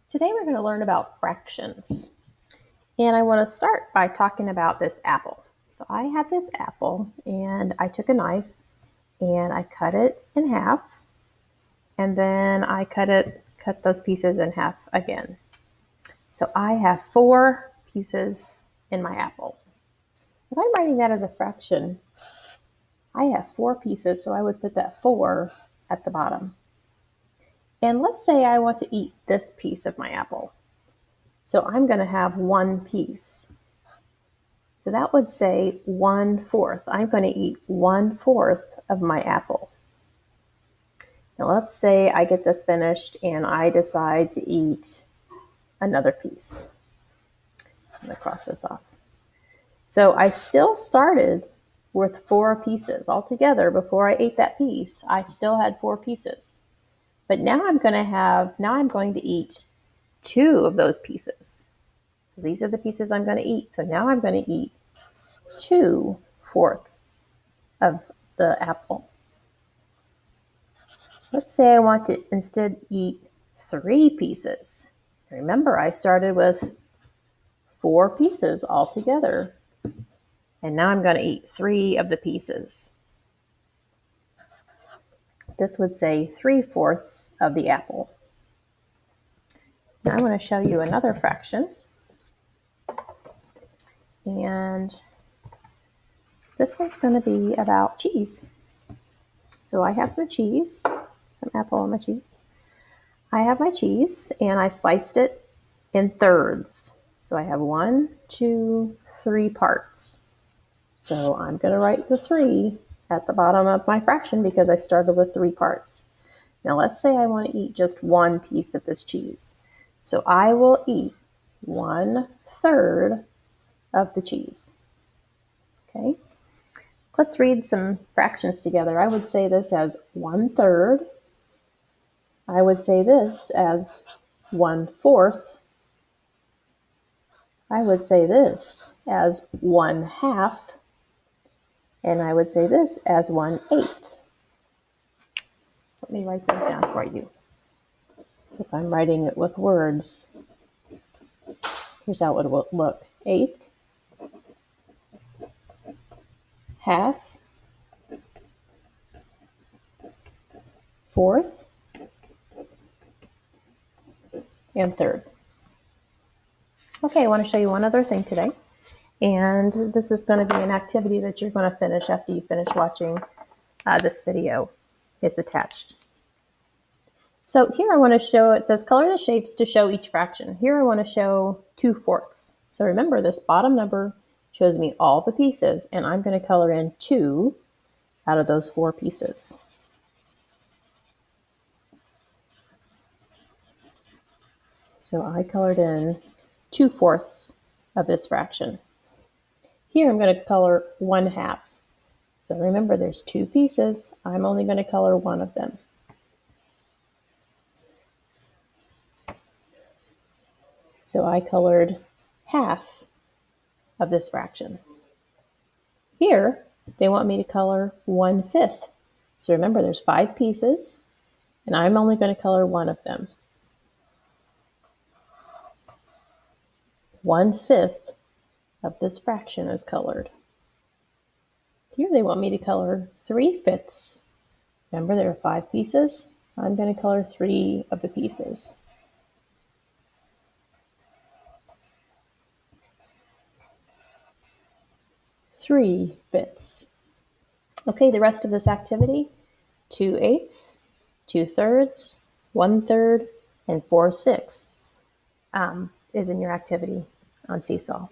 Today we're going to learn about fractions. And I want to start by talking about this apple. So I have this apple and I took a knife and I cut it in half. And then I cut those pieces in half again. So I have 4 pieces in my apple. If I'm writing that as a fraction, I have 4 pieces, so I would put that 4 at the bottom. And let's say I want to eat this piece of my apple. So I'm going to have 1 piece. So that would say 1/4. I'm going to eat 1/4 of my apple. Now let's say I get this finished and I decide to eat another piece. I'm going to cross this off. So I still started with 4 pieces altogether. Before I ate that piece, I still had 4 pieces. But now I'm going to eat 2 of those pieces. So these are the pieces I'm going to eat. So now I'm going to eat 2/4 of the apple. Let's say I want to instead eat 3 pieces. Remember, I started with 4 pieces altogether. And now I'm going to eat 3 of the pieces. This would say 3/4 of the apple. Now I want to show you another fraction. And this one's going to be about cheese. So I have some cheese, some apple on my cheese. I have my cheese and I sliced it in thirds. So I have 1, 2, 3 parts. So I'm going to write the 3 at the bottom of my fraction because I started with 3 parts. Now let's say I want to eat just 1 piece of this cheese. So I will eat 1/3 of the cheese. Okay, let's read some fractions together. I would say this as 1/3. I would say this as 1/4. I would say this as 1/2. And I would say this as 1/8. Let me write those down for you. If I'm writing it with words, here's how it would look. 1/8, 1/2, 1/4, and 1/3. Okay, I want to show you one other thing today. And this is going to be an activity that you're going to finish after you finish watching this video. It's attached. So here I want to show, it says color the shapes to show each fraction. Here I want to show 2/4. So remember, this bottom number shows me all the pieces, and I'm going to color in 2 out of those 4 pieces. So I colored in 2/4 of this fraction. Here I'm going to color 1/2. So remember, there's 2 pieces. I'm only going to color 1 of them. So I colored 1/2 of this fraction. Here, they want me to color 1/5. So remember, there's 5 pieces, and I'm only going to color 1 of them. 1/5 of this fraction is colored. Here they want me to color 3/5. Remember, there are 5 pieces. I'm going to color 3 of the pieces. Three-fifths. Okay, the rest of this activity, 2/8, 2/3, 1/3, and 4/6 is in your activity on Seesaw.